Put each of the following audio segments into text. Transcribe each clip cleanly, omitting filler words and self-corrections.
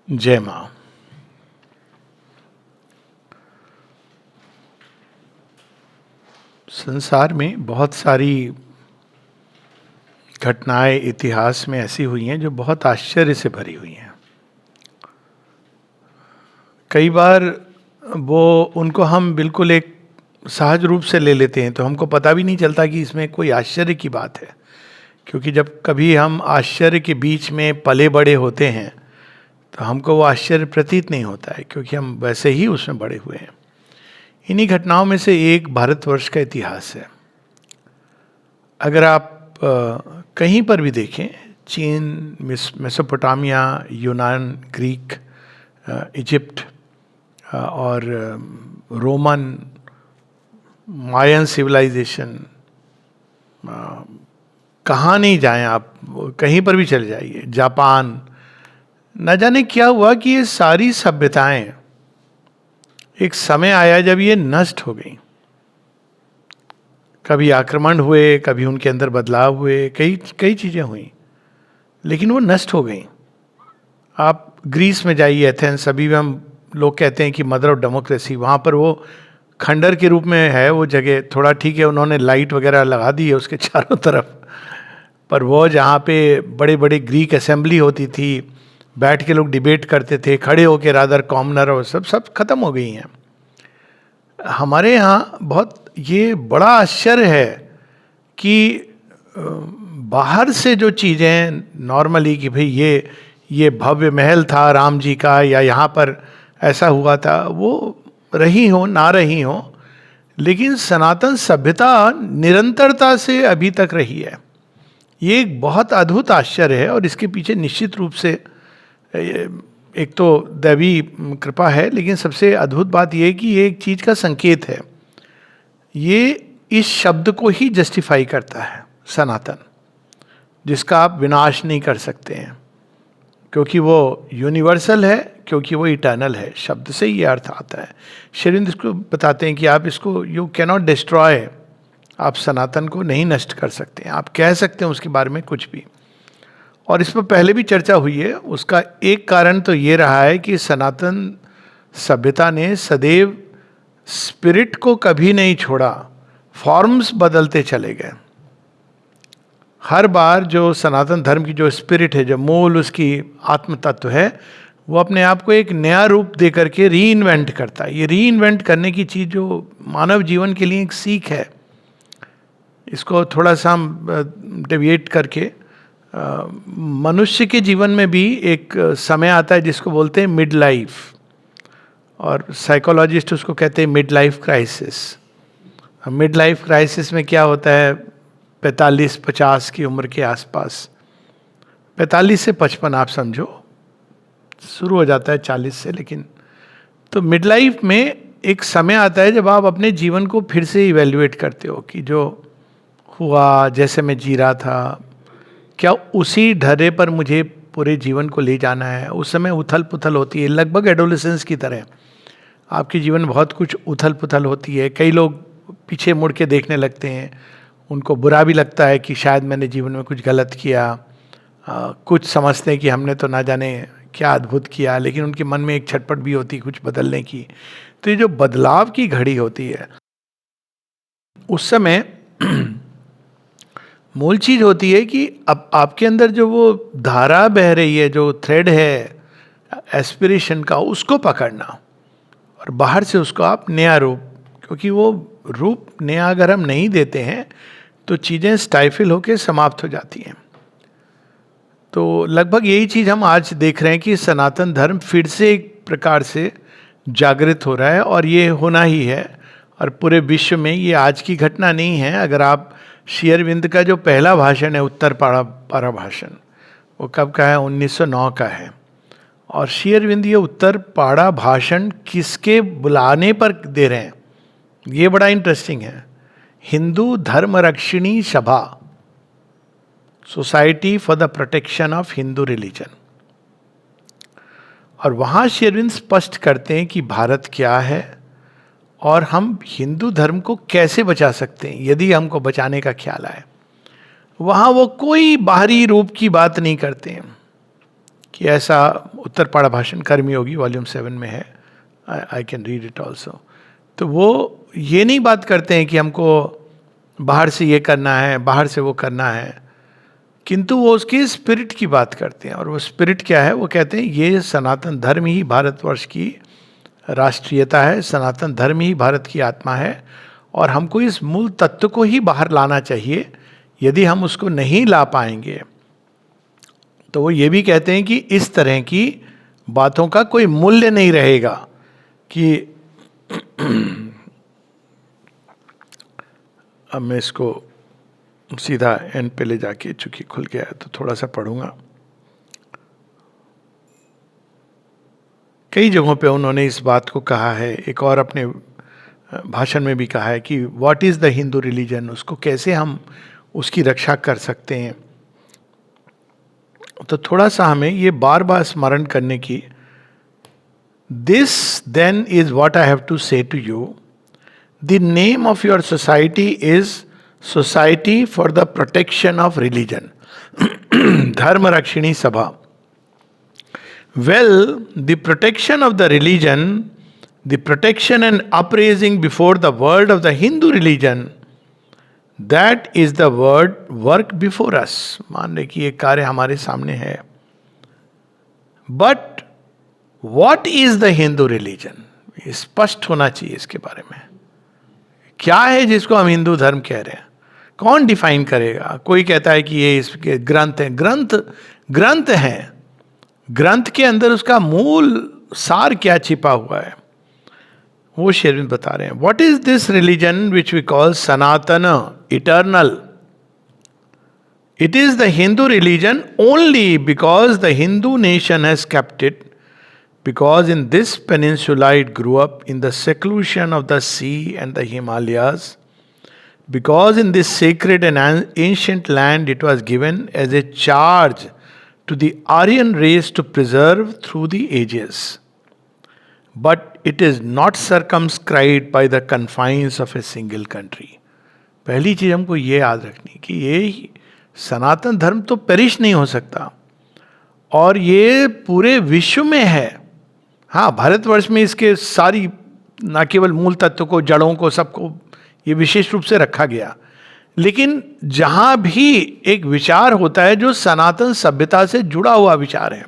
जय मां। संसार में बहुत सारी घटनाएं इतिहास में ऐसी हुई हैं जो बहुत आश्चर्य से भरी हुई हैं। कई बार वो उनको हम बिल्कुल एक सहज रूप से ले लेते हैं, तो हमको पता भी नहीं चलता कि इसमें कोई आश्चर्य की बात है। क्योंकि जब कभी हम आश्चर्य के बीच में पले बड़े होते हैं तो हमको वो आश्चर्य प्रतीत नहीं होता है, क्योंकि हम वैसे ही उसमें बड़े हुए हैं। इन्हीं घटनाओं में से एक भारतवर्ष का इतिहास है। अगर आप कहीं पर भी देखें, चीन, मेसोपोटामिया, यूनान, ग्रीक, इजिप्ट और रोमन, मायन सिविलाइजेशन, कहाँ नहीं जाएं आप, कहीं पर भी चले जाइए, जापान, न जाने क्या हुआ कि ये सारी सभ्यताएं एक समय आया जब ये नष्ट हो गई। कभी आक्रमण हुए, कभी उनके अंदर बदलाव हुए, कई कई चीज़ें हुई, लेकिन वो नष्ट हो गई। आप ग्रीस में जाइए, एथेंस, अभी भी हम लोग कहते हैं कि मदर ऑफ डेमोक्रेसी, वहाँ पर वो खंडर के रूप में है वो जगह। थोड़ा ठीक है, उन्होंने लाइट वगैरह लगा दी है उसके चारों तरफ, पर वो जहाँ पे बड़े बड़े ग्रीक असेंबली होती थी, बैठ के लोग डिबेट करते थे, खड़े होकर रादर कॉमनर, और सब खत्म हो गई हैं। हमारे यहाँ बहुत ये बड़ा आश्चर्य है कि बाहर से जो चीज़ें नॉर्मली कि भाई ये भव्य महल था राम जी का, या यहाँ पर ऐसा हुआ था, वो रही हो ना रही हो, लेकिन सनातन सभ्यता निरंतरता से अभी तक रही है। ये एक बहुत अद्भुत आश्चर्य है, और इसके पीछे निश्चित रूप से एक तो दैवी कृपा है, लेकिन सबसे अद्भुत बात यह है कि ये एक चीज़ का संकेत है। ये इस शब्द को ही जस्टिफाई करता है, सनातन, जिसका आप विनाश नहीं कर सकते हैं, क्योंकि वो यूनिवर्सल है, क्योंकि वो इटर्नल है। शब्द से ये अर्थ आता है। श्री अरविंद इसको बताते हैं कि आप इसको यू कैन नॉट डिस्ट्रॉय, आप सनातन को नहीं नष्ट कर सकते हैं। आप कह सकते हैं उसके बारे में कुछ भी, और इस पर पहले भी चर्चा हुई है। उसका एक कारण तो ये रहा है कि सनातन सभ्यता ने सदैव स्पिरिट को कभी नहीं छोड़ा, फॉर्म्स बदलते चले गए। हर बार जो सनातन धर्म की जो स्पिरिट है, जो मूल उसकी आत्म तत्व है, वो अपने आप को एक नया रूप दे करके री इन्वेंट करता है। ये री इन्वेंट करने की चीज़ जो मानव जीवन के लिए एक सीख है, इसको थोड़ा सा हम डेविएट करके मनुष्य के जीवन में भी एक समय आता है जिसको बोलते हैं मिड लाइफ, और साइकोलॉजिस्ट उसको कहते हैं mid life crisis. Mid life crisis में क्या होता है, 45-50 की उम्र के आसपास, 45 से 55 आप समझो, शुरू हो जाता है 40 से, लेकिन तो मिड लाइफ में एक समय आता है जब आप अपने जीवन को फिर से इवेल्युएट करते हो कि जो हुआ, जैसे मैं जी रहा था, क्या उसी ढर्रे पर मुझे पूरे जीवन को ले जाना है। उस समय उथल पुथल होती है, लगभग एडोलेसेंस की तरह आपके जीवन में बहुत कुछ उथल पुथल होती है। कई लोग पीछे मुड़ के देखने लगते हैं, उनको बुरा भी लगता है कि शायद मैंने जीवन में कुछ गलत किया। कुछ समझते हैं कि हमने तो ना जाने क्या अद्भुत किया, लेकिन उनके मन में एक छटपट भी होती है कुछ बदलने की। तो ये जो बदलाव की घड़ी होती है, उस समय मूल चीज होती है कि अब आपके अंदर जो वो धारा बह रही है, जो थ्रेड है एस्पिरेशन का, उसको पकड़ना, और बाहर से उसको आप नया रूप, क्योंकि वो रूप नया अगर हम नहीं देते हैं तो चीज़ें स्टाइफिल होकर समाप्त हो जाती हैं। तो लगभग यही चीज़ हम आज देख रहे हैं कि सनातन धर्म फिर से एक प्रकार से जागृत हो रहा है, और ये होना ही है। और पूरे विश्व में ये आज की घटना नहीं है। अगर आप श्री अरविंद का जो पहला भाषण है, उत्तर पारा भाषण, वो कब का है, 1909 का है। और श्री अरविंद ये उत्तर पाड़ा भाषण किसके बुलाने पर दे रहे हैं, ये बड़ा इंटरेस्टिंग है। हिंदू धर्म रक्षिणी सभा, society for the protection of Hindu religion. और वहाँ श्री अरविंद स्पष्ट करते हैं कि भारत क्या है और हम हिंदू धर्म को कैसे बचा सकते हैं यदि हमको बचाने का ख्याल आए। वहाँ वो कोई बाहरी रूप की बात नहीं करते हैं कि ऐसा उत्तर पाड़ा भाषण कर्म योगी वॉल्यूम 7 में है, I can read it also. तो वो ये नहीं बात करते हैं कि हमको बाहर से ये करना है, बाहर से वो करना है, किंतु वो उसकी स्पिरिट की बात करते हैं। और वो स्पिरिट क्या है? वो कहते हैं ये सनातन धर्म ही भारतवर्ष की राष्ट्रीयता है, सनातन धर्म ही भारत की आत्मा है, और हमको इस मूल तत्व को ही बाहर लाना चाहिए। यदि हम उसको नहीं ला पाएंगे तो वो ये भी कहते हैं कि इस तरह की बातों का कोई मूल्य नहीं रहेगा कि अब मैं इसको सीधा एंड पे ले जाके, चूंकि खुल गया है तो थोड़ा सा पढ़ूंगा। कई जगहों पे उन्होंने इस बात को कहा है, एक और अपने भाषण में भी कहा है कि what is the Hindu religion, उसको कैसे हम उसकी रक्षा कर सकते हैं। तो थोड़ा सा हमें ये बार बार स्मरण करने की, this then is what I have to say to you, the name of your society is society for the protection of religion, Dharma Rakshini Sabha. Well, the protection of the religion, the protection and upraising before the world of the Hindu religion, that is the word work before us. मान रहे कि ये कार्य हमारे सामने है। But what is the Hindu religion, स्पष्ट होना चाहिए इसके बारे में। क्या है जिसको हम हिंदू धर्म कह रहे हैं? कौन डिफाइन करेगा? कोई कहता है कि ये इसके ग्रंथ है, ग्रंथ है, ग्रंथ के अंदर उसका मूल सार क्या छिपा हुआ है, वो श्री अरविंद बता रहे हैं। What is this religion which we call Sanatan, eternal? It is the Hindu religion only because the Hindu nation has kept it, because in this peninsula it grew up in the seclusion of the sea and the Himalayas, because in this sacred and ancient land it was given as a charge to the Aryan race to preserve through the ages. But it is not circumscribed by the confines of a single country. पहली चीज हमको ये याद रखनी कि ये सनातन धर्म तो perish नहीं हो सकता, और ये पूरे विश्व में है। हाँ, भारतवर्ष में इसके सारी, ना केवल मूल तत्व को, जड़ों को, सबको ये विशेष रूप से रखा गया, लेकिन जहाँ भी एक विचार होता है जो सनातन सभ्यता से जुड़ा हुआ विचार है।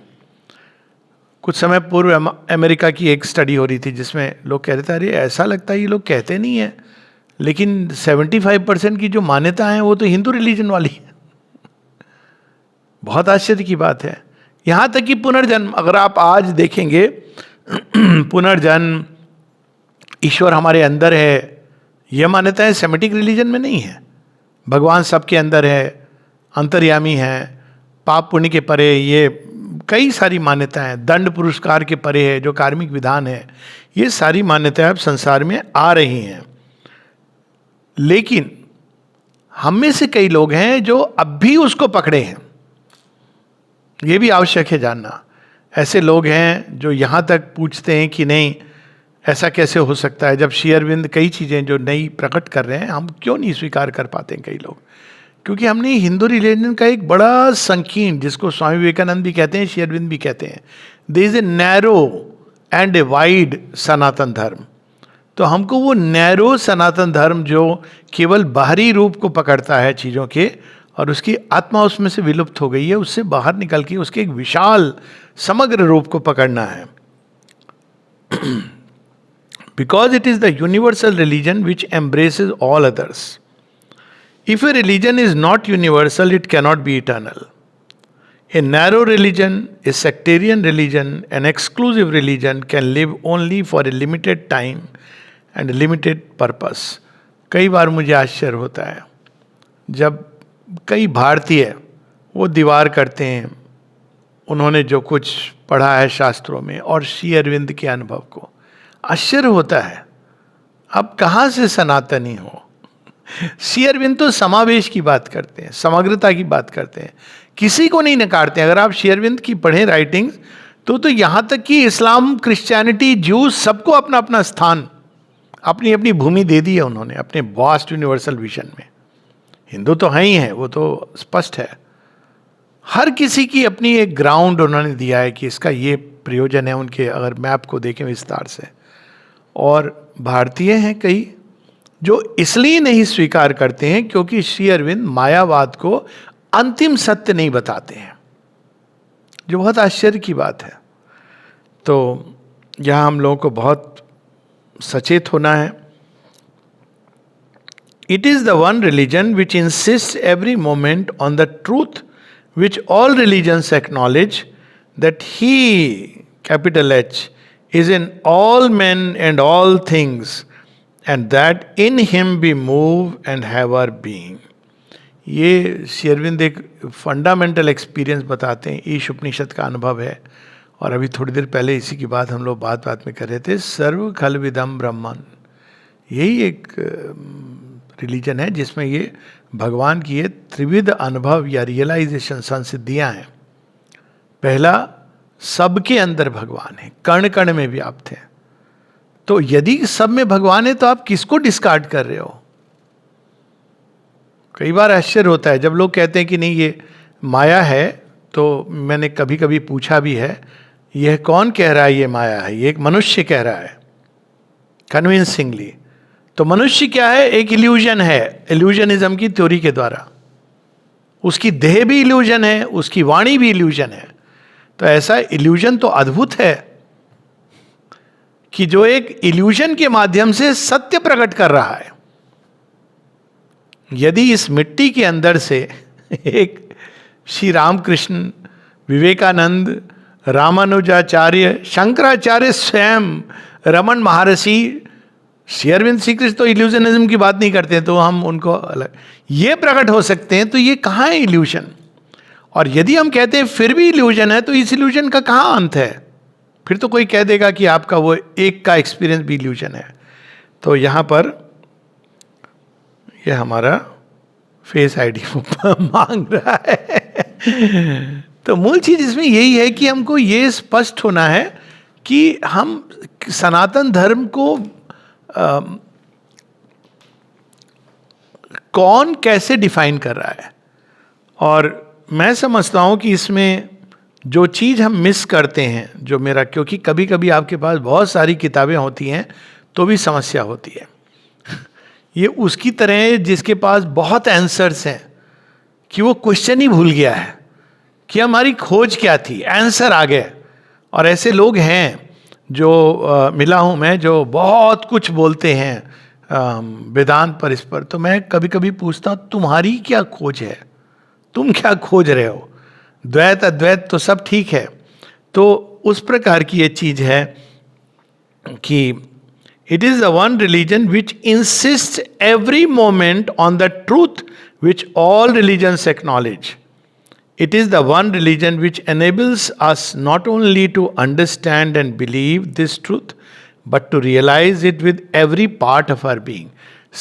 कुछ समय पूर्व अमेरिका की एक स्टडी हो रही थी जिसमें लोग कह रहे थे, अरे ऐसा लगता है ये लोग कहते नहीं है, लेकिन 75% की जो मान्यता है वो तो हिंदू रिलीजन वाली है। बहुत आश्चर्य की बात है। यहाँ तक कि पुनर्जन्म, अगर आप आज देखेंगे, पुनर्जन्म, ईश्वर हमारे अंदर है, यह मान्यताएं सेमेटिक रिलीजन में नहीं है। भगवान सबके अंदर है, अंतर्यामी है, पाप पुण्य के परे, ये कई सारी मान्यताएं, दंड पुरस्कार के परे है, जो कार्मिक विधान है, ये सारी मान्यताएं अब संसार में आ रही हैं। लेकिन हम में से कई लोग हैं जो अब भी उसको पकड़े हैं। ये भी आवश्यक है जानना। ऐसे लोग हैं जो यहाँ तक पूछते हैं कि नहीं, ऐसा कैसे हो सकता है, जब श्री अरविंद कई चीज़ें जो नई प्रकट कर रहे हैं, हम क्यों नहीं स्वीकार कर पाते हैं कई लोग? क्योंकि हमने हिंदू रिलीजन का एक बड़ा संकीर्ण, जिसको स्वामी विवेकानंद भी कहते हैं, श्री अरविंद भी कहते हैं, there is a narrow and a wide Sanatana Dharma. तो हमको वो नैरो सनातन धर्म जो केवल बाहरी रूप को पकड़ता है चीज़ों के, और उसकी आत्मा उसमें से विलुप्त हो गई है, उससे बाहर निकल के उसके एक विशाल समग्र रूप को पकड़ना है। Because it is the universal religion which embraces all others. If a religion is not universal, it cannot be eternal. A narrow religion, a sectarian religion, an exclusive religion can live only for a limited time and a limited purpose. कई बार मुझे आश्चर्य होता है जब कई भारतीय वो दीवार करते हैं उन्होंने जो कुछ पढ़ा है शास्त्रों में और श्री अरविंद के अनुभव को, आश्चर्य होता है। अब कहाँ से सनातनी हो? श्री अरविंद तो समावेश की बात करते हैं, समग्रता की बात करते हैं, किसी को नहीं नकारते। अगर आप श्री अरविंद की पढ़ें राइटिंग्स तो यहाँ तक कि इस्लाम, क्रिश्चियनिटी, ज्यूज, सबको अपना अपना स्थान, अपनी अपनी भूमि दे दी है उन्होंने अपने वास्ट यूनिवर्सल विजन में। हिंदू तो हैं ही हैं, वो तो स्पष्ट है। हर किसी की अपनी एक ग्राउंड उन्होंने दिया है कि इसका ये प्रयोजन है उनके, अगर मैप को देखें विस्तार से। और भारतीय हैं कई जो इसलिए नहीं स्वीकार करते हैं क्योंकि श्री अरविंद मायावाद को अंतिम सत्य नहीं बताते हैं, जो बहुत आश्चर्य की बात है। तो यहाँ हम लोगों को बहुत सचेत होना है। It is the one religion which insists every moment on the truth which all religions acknowledge, that He, capital H, is in all men and all things, and that in Him we move and have our being. ये श्री अरविंद एक fundamental experience बताते हैं, ईश उपनिषद का अनुभव है। और अभी थोड़ी देर पहले इसी की बात हम लोग बात में कर रहे थे, सर्व खलविदम ब्रह्मन। यही एक रिलीजन है जिसमें ये भगवान की ये त्रिविध अनुभव या रियलाइजेशन संसिद्धियां हैं। पहला, सबके अंदर भगवान है, कण कण में व्याप्त है। तो यदि सब में भगवान है तो आप किसको डिस्कार्ड कर रहे हो? कई बार आश्चर्य होता है जब लोग कहते हैं कि नहीं ये माया है। तो मैंने कभी कभी पूछा भी है, यह कौन कह रहा है ये माया है? ये एक मनुष्य कह रहा है कन्विंसिंगली। तो मनुष्य क्या है? एक इल्यूजन है, इल्यूजनिज्म की थ्योरी के द्वारा। उसकी देह भी इल्यूजन है, उसकी वाणी भी इल्यूजन है। तो ऐसा इल्यूजन तो अद्भुत है कि जो एक इल्यूजन के माध्यम से सत्य प्रकट कर रहा है। यदि इस मिट्टी के अंदर से एक श्री रामकृष्ण, विवेकानंद, रामानुजाचार्य, शंकराचार्य स्वयं, रमन महर्षि, श्री अरविंद श्री कृष्ण तो इल्यूजनिज्म की बात नहीं करते हैं, तो हम उनको अलग ये प्रकट हो सकते हैं, तो ये कहाँ है इल्यूजन? और यदि हम कहते हैं फिर भी इल्यूजन है, तो इस इल्यूजन का कहाँ अंत है? फिर तो कोई कह देगा कि आपका वो एक का एक्सपीरियंस भी इल्यूजन है। तो यहाँ पर ये हमारा फेस आईडी मांग रहा है। तो मूल चीज इसमें यही है कि हमको ये स्पष्ट होना है कि हम सनातन धर्म को कौन कैसे डिफाइन कर रहा है। और मैं समझता हूं कि इसमें जो चीज़ हम मिस करते हैं, जो मेरा, क्योंकि कभी कभी आपके पास बहुत सारी किताबें होती हैं तो भी समस्या होती है। ये उसकी तरह है जिसके पास बहुत आंसर्स हैं कि वो क्वेश्चन ही भूल गया है कि हमारी खोज क्या थी, आंसर आ गए। और ऐसे लोग हैं जो मिला हूँ मैं, जो बहुत कुछ बोलते हैं वेदांत पर, इस पर। तो मैं कभी कभी पूछता हूँ तुम्हारी क्या खोज है, तुम क्या खोज रहे हो? द्वैत अद्वैत तो सब ठीक है। तो उस प्रकार की ये चीज है कि it is the one religion which insist every moment on the truth which all religions acknowledge. It is the one religion which enables us not only to understand and believe this truth, but to realize it with every part of our being.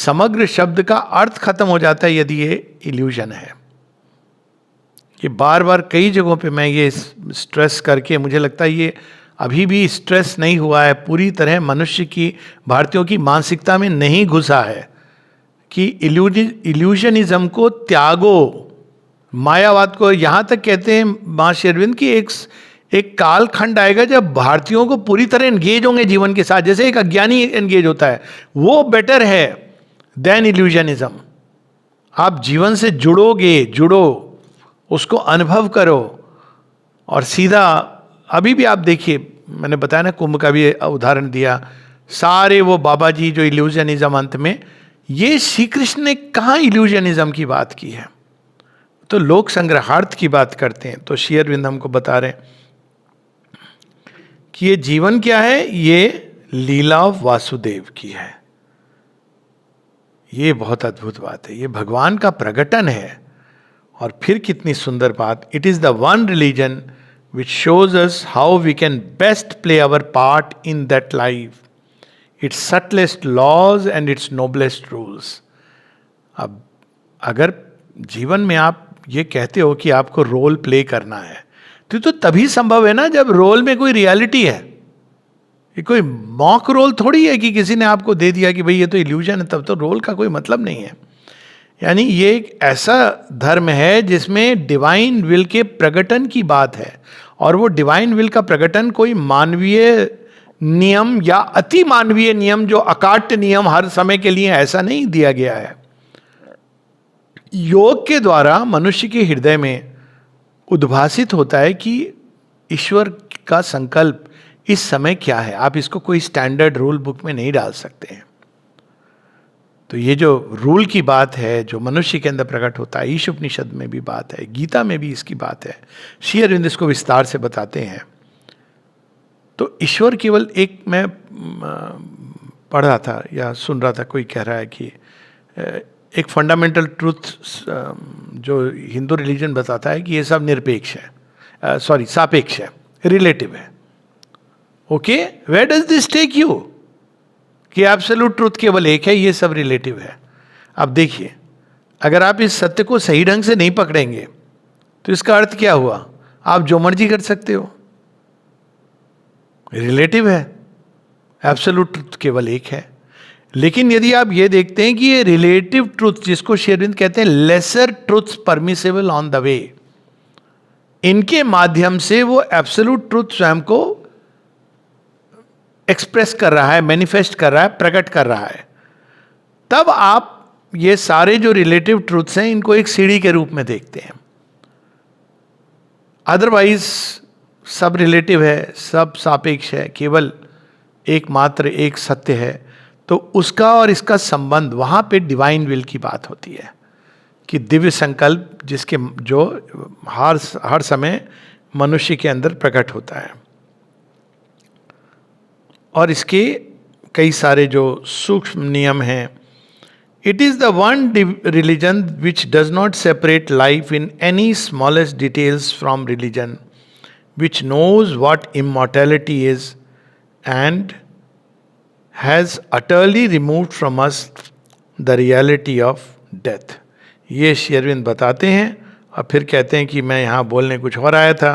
समग्र शब्द का अर्थ खत्म हो जाता है यदि ये illusion है। ये बार बार कई जगहों पे मैं ये स्ट्रेस करके, मुझे लगता है ये अभी भी स्ट्रेस नहीं हुआ है पूरी तरह, मनुष्य की, भारतीयों की मानसिकता में नहीं घुसा है कि इल्यूजनिज्म को त्यागो, मायावाद को। यहाँ तक कहते हैं मां श्री अरविंद की एक काल खंड आएगा जब भारतीयों को पूरी तरह एंगेज होंगे जीवन के साथ, जैसे एक अज्ञानी एंगेज होता है। वो बेटर है देन इल्यूजनिज्म। आप जीवन से जुड़ो, उसको अनुभव करो। और सीधा अभी भी आप देखिए, मैंने बताया ना, कुंभ का भी उदाहरण दिया, सारे वो बाबा जी जो इल्यूजनिज्म, अंत में ये श्री कृष्ण ने कहाँ इल्यूजनिज्म की बात की है? तो लोक संग्रहार्थ की बात करते हैं। तो श्री अरविंद हमको बता रहे हैं कि ये जीवन क्या है, ये लीला वासुदेव की है। ये बहुत अद्भुत बात है, ये भगवान का प्रकटन है। और फिर कितनी सुंदर बात, it is the one religion which shows us how we can best play our part in that life, its subtlest laws and its noblest rules. अब अगर जीवन में आप ये कहते हो कि आपको रोल प्ले करना है, तो तभी संभव है ना जब रोल में कोई रियलिटी है। ये कोई मॉक रोल थोड़ी है कि किसी ने आपको दे दिया कि भाई ये तो इल्यूजन है, तब तो रोल का कोई मतलब नहीं है। यानी ये एक ऐसा धर्म है जिसमें डिवाइन विल के प्रकटन की बात है, और वो डिवाइन विल का प्रकटन कोई मानवीय नियम या अति मानवीय नियम जो अकाट्य नियम हर समय के लिए, ऐसा नहीं दिया गया है। योग के द्वारा मनुष्य के हृदय में उद्भासित होता है कि ईश्वर का संकल्प इस समय क्या है। आप इसको कोई स्टैंडर्ड रूल बुक में नहीं डाल सकते हैं। तो ये जो रूल की बात है जो मनुष्य के अंदर प्रकट होता है, ईश उपनिषद में भी बात है, गीता में भी इसकी बात है, श्री अरविंद इसको विस्तार से बताते हैं। तो ईश्वर केवल एक, मैं पढ़ रहा था या सुन रहा था, कोई कह रहा है कि एक फंडामेंटल ट्रूथ जो हिंदू रिलीजन बताता है कि ये सब निरपेक्ष है, सापेक्ष है, रिलेटिव है। Okay, where does this take you कि एब्सोल्यूट ट्रूथ केवल एक है, ये सब रिलेटिव है। अब देखिए, अगर आप इस सत्य को सही ढंग से नहीं पकड़ेंगे तो इसका अर्थ क्या हुआ? आप जो मर्जी कर सकते हो, रिलेटिव है, एब्सोल्यूट ट्रूथ केवल एक है। लेकिन यदि आप ये देखते हैं कि ये रिलेटिव ट्रूथ, जिसको श्री अरविंद कहते हैं lesser truths permissible on the way, इनके माध्यम से वो एब्सोल्यूट ट्रूथ स्वयं को एक्सप्रेस कर रहा है, मैनिफेस्ट कर रहा है, प्रकट कर रहा है, तब आप ये सारे जो रिलेटिव ट्रूथ्स हैं इनको एक सीढ़ी के रूप में देखते हैं। अदरवाइज सब रिलेटिव है, सब सापेक्ष है, केवल एकमात्र एक सत्य है। तो उसका और इसका संबंध, वहां पे डिवाइन विल की बात होती है कि दिव्य संकल्प जिसके जो हर समय मनुष्य के अंदर प्रकट होता है। और इसके कई सारे जो सूक्ष्म नियम हैं। It is the one religion which does not separate life in any smallest details from religion, which knows what immortality is and has utterly removed from us the reality of death. ये श्री अरविंद बताते हैं और फिर कहते हैं कि मैं यहाँ बोलने कुछ और आया था,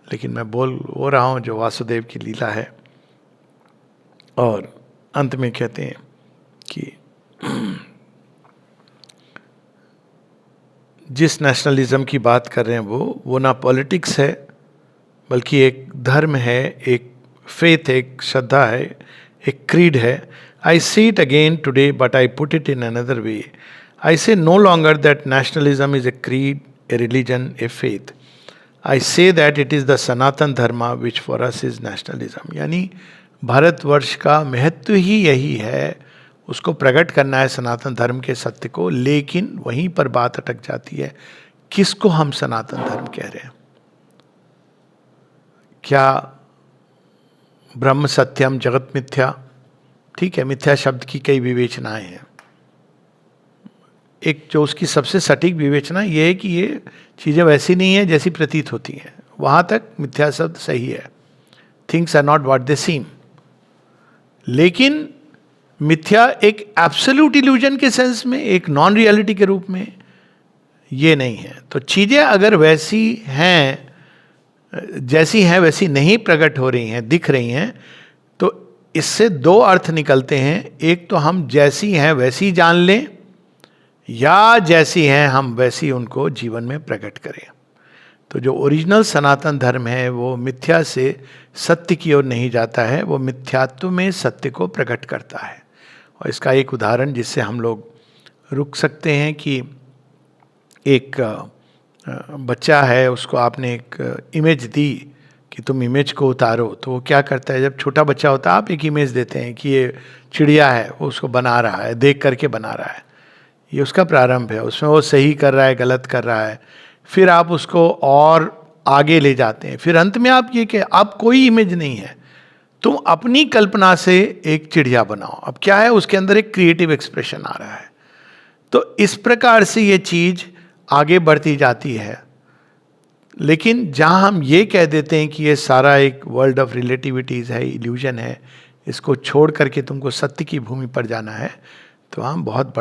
लेकिन मैं बोल वो रहा हूँ जो वासुदेव की लीला है। और अंत में कहते हैं कि जिस नेशनलिज्म की बात कर रहे हैं वो ना पॉलिटिक्स है, बल्कि एक धर्म है, एक फेथ, एक श्रद्धा है, एक क्रीड है। I see it again today but I put it in another way. I say no longer that nationalism is a creed, a religion, a faith. I say that it is the Sanatana Dharma which for us is nationalism. यानी भारतवर्ष का महत्व ही यही है, उसको प्रकट करना है सनातन धर्म के सत्य को। लेकिन वहीं पर बात अटक जाती है, किसको हम सनातन धर्म कह रहे हैं? क्या ब्रह्म सत्यम जगत मिथ्या? ठीक है, मिथ्या शब्द की कई विवेचनाएं हैं। एक जो उसकी सबसे सटीक विवेचना ये है कि ये चीज़ें वैसी नहीं है जैसी प्रतीत होती हैं, वहाँ तक मिथ्या शब्द सही है। Things are not what they seem. लेकिन मिथ्या एक एब्सोल्यूट इल्यूजन के सेंस में, एक नॉन रियलिटी के रूप में ये नहीं है। तो चीज़ें अगर वैसी हैं, जैसी हैं वैसी नहीं प्रकट हो रही हैं, दिख रही हैं, तो इससे दो अर्थ निकलते हैं। एक तो हम जैसी हैं वैसी जान लें, या जैसी हैं हम वैसी उनको जीवन में प्रकट करें। तो जो ओरिजिनल सनातन धर्म है वो मिथ्या से सत्य की ओर नहीं जाता है, वो मिथ्यात्व में सत्य को प्रकट करता है। और इसका एक उदाहरण जिससे हम लोग रुक सकते हैं कि एक बच्चा है, उसको आपने एक इमेज दी कि तुम इमेज को उतारो, तो वो क्या करता है? जब छोटा बच्चा होता है आप एक इमेज देते हैं कि ये चिड़िया है, वो उसको बना रहा है, देख करके बना रहा है, ये उसका प्रारंभ है। उसमें वो सही कर रहा है, गलत कर रहा है, फिर आप उसको और आगे ले जाते हैं। फिर अंत में आप ये कि अब कोई इमेज नहीं है, तुम अपनी कल्पना से एक चिड़िया बनाओ। अब क्या है, उसके अंदर एक क्रिएटिव एक्सप्रेशन आ रहा है। तो इस प्रकार से ये चीज आगे बढ़ती जाती है। लेकिन जहां हम ये कह देते हैं कि ये सारा एक वर्ल्ड ऑफ रिलेटिविटीज है, इल्यूजन है, इसको छोड़ करके तुमको सत्य की भूमि पर जाना है, तो हम बहुत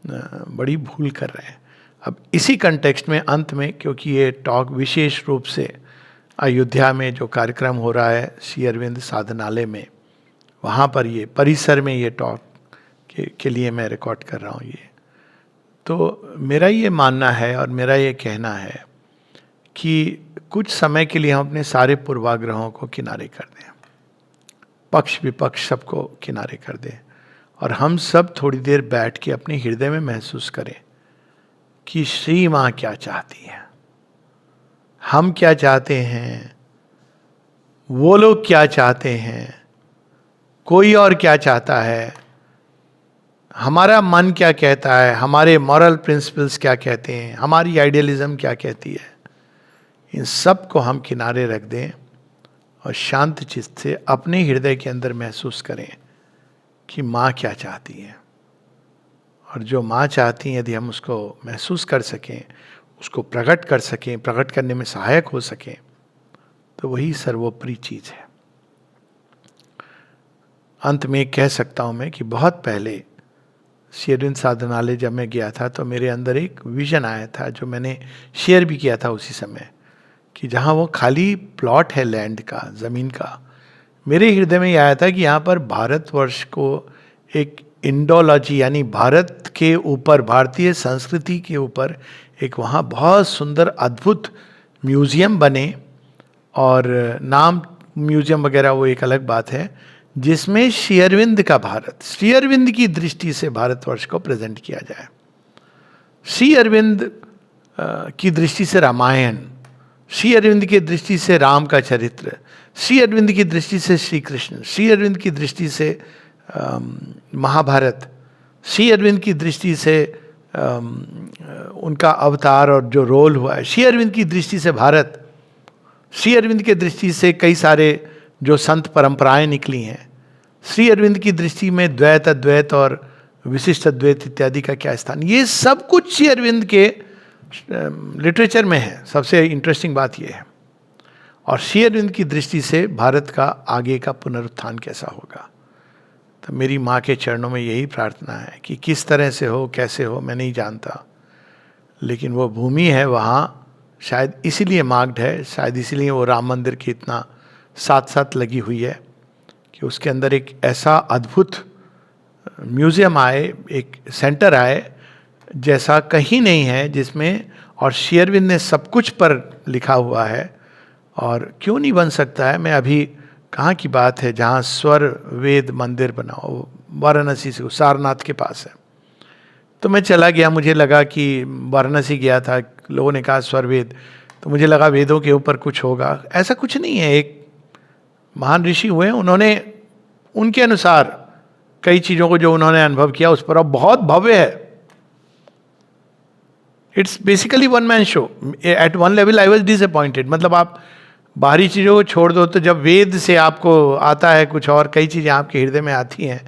बड़ी भूल कर रहे हैं। अब इसी कंटेक्स्ट में अंत में, क्योंकि ये टॉक विशेष रूप से अयोध्या में जो कार्यक्रम हो रहा है श्री अरविंद साधनालय में, वहाँ पर ये परिसर में ये टॉक के लिए मैं रिकॉर्ड कर रहा हूँ ये। तो मेरा ये मानना है और मेरा ये कहना है कि कुछ समय के लिए हम अपने सारे पूर्वाग्रहों को किनारे कर दें, पक्ष विपक्ष सबको किनारे कर दें, और हम सब थोड़ी देर बैठ के अपने हृदय में महसूस करें कि श्री माँ क्या चाहती है, हम क्या चाहते हैं, वो लोग क्या चाहते हैं, कोई और क्या चाहता है, हमारा मन क्या कहता है, हमारे मॉरल प्रिंसिपल्स क्या कहते हैं, हमारी आइडियलिज्म क्या कहती है। इन सब को हम किनारे रख दें और शांत चित्त से अपने हृदय के अंदर महसूस करें कि माँ क्या चाहती है। और जो माँ चाहती हैं यदि हम उसको महसूस कर सकें, उसको प्रकट कर सकें, प्रकट करने में सहायक हो सकें, तो वही सर्वोपरि चीज है। अंत में कह सकता हूं मैं कि बहुत पहले श्री अरविंद साधनालय जब मैं गया था तो मेरे अंदर एक विजन आया था, जो मैंने शेयर भी किया था उसी समय, कि जहाँ वो खाली प्लॉट है लैंड का, ज़मीन का, मेरे हृदय में यह आया था कि यहाँ पर भारतवर्ष को एक इंडोलॉजी यानी भारत के ऊपर, भारतीय संस्कृति के ऊपर एक वहाँ बहुत सुंदर अद्भुत म्यूज़ियम बने। और नाम म्यूज़ियम वगैरह वो एक अलग बात है, जिसमें श्री अरविंद का भारत, श्री अरविंद की दृष्टि से भारतवर्ष को प्रेजेंट किया जाए। श्री अरविंद की दृष्टि से रामायण, श्री अरविंद की दृष्टि से राम का चरित्र, श्री अरविंद की दृष्टि से श्री कृष्ण, श्री अरविंद की दृष्टि से महाभारत, श्री अरविंद की दृष्टि से उनका अवतार और जो रोल हुआ है, श्री अरविंद की दृष्टि से भारत, श्री अरविंद की दृष्टि से कई सारे जो संत परंपराएं निकली हैं, श्री अरविंद की दृष्टि में द्वैत, अद्वैत और विशिष्ट अद्वैत इत्यादि का क्या स्थान, ये सब कुछ श्री अरविंद के लिटरेचर में है। सबसे इंटरेस्टिंग बात यह है। और श्री अरविंद की दृष्टि से भारत का आगे का पुनरुत्थान कैसा होगा। तो मेरी माँ के चरणों में यही प्रार्थना है कि किस तरह से हो, कैसे हो, मैं नहीं जानता, लेकिन वो भूमि है वहाँ, शायद इसीलिए मार्क्ड है, शायद इसीलिए वो राम मंदिर की इतना साथ साथ लगी हुई है कि उसके अंदर एक ऐसा अद्भुत म्यूज़ियम आए, एक सेंटर आए जैसा कहीं नहीं है, जिसमें और श्री अरविंद ने सब कुछ पर लिखा हुआ है। और क्यों नहीं बन सकता है। मैं अभी कहाँ की बात है, जहाँ स्वर वेद मंदिर बना, वाराणसी से सारनाथ के पास है। तो मैं चला गया, मुझे लगा कि वाराणसी गया था, लोगों ने कहा स्वर वेद, तो मुझे लगा वेदों के ऊपर कुछ होगा। ऐसा कुछ नहीं है। एक महान ऋषि हुए, उन्होंने उनके अनुसार कई चीज़ों को जो उन्होंने अनुभव किया उस पर, अब बहुत भव्य है। It's basically one man show. At one level I was disappointed. मतलब आप बाहरी चीज़ों को छोड़ दो, तो जब वेद से आपको आता है कुछ और, कई चीज़ें आपके हृदय में आती हैं,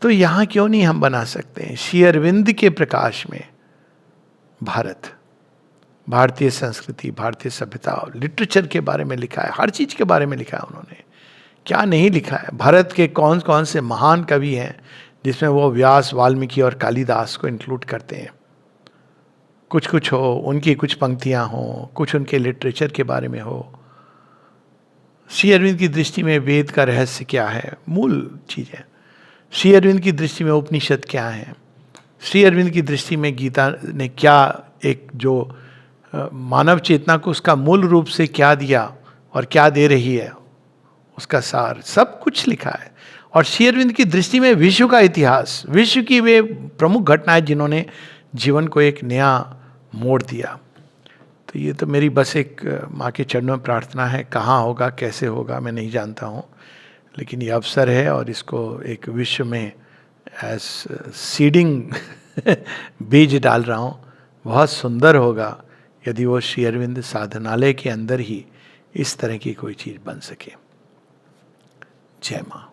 तो यहाँ क्यों नहीं हम बना सकते हैं श्री अरविंद के प्रकाश में भारत, भारतीय संस्कृति, भारतीय सभ्यता, लिटरेचर के बारे में लिखा है, हर चीज़ के बारे में लिखा है उन्होंने, क्या नहीं लिखा है। भारत के कौन कौन से महान कवि हैं जिसमें वो व्यास, वाल्मीकि और कालिदास को इंक्लूड करते हैं। कुछ कुछ हो, उनकी कुछ पंक्तियाँ हों, कुछ उनके लिटरेचर के बारे में हो। श्री अरविंद की दृष्टि में वेद का रहस्य क्या है, मूल चीज़ है। श्री अरविंद की दृष्टि में उपनिषद क्या है, श्री अरविंद की दृष्टि में गीता ने क्या एक जो मानव चेतना को उसका मूल रूप से क्या दिया और क्या दे रही है, उसका सार सब कुछ लिखा है। और श्री अरविंद की दृष्टि में विश्व का इतिहास, विश्व की वे प्रमुख घटनाएं जिन्होंने जीवन को एक नया मोड़ दिया। तो ये तो मेरी बस एक माँ के चरणों में प्रार्थना है। कहाँ होगा, कैसे होगा, मैं नहीं जानता हूँ, लेकिन ये अवसर है और इसको एक विश्व में एज सीडिंग बीज डाल रहा हूँ। बहुत सुंदर होगा यदि वो श्री अरविंद साधनालय के अंदर ही इस तरह की कोई चीज़ बन सके। जय माँ।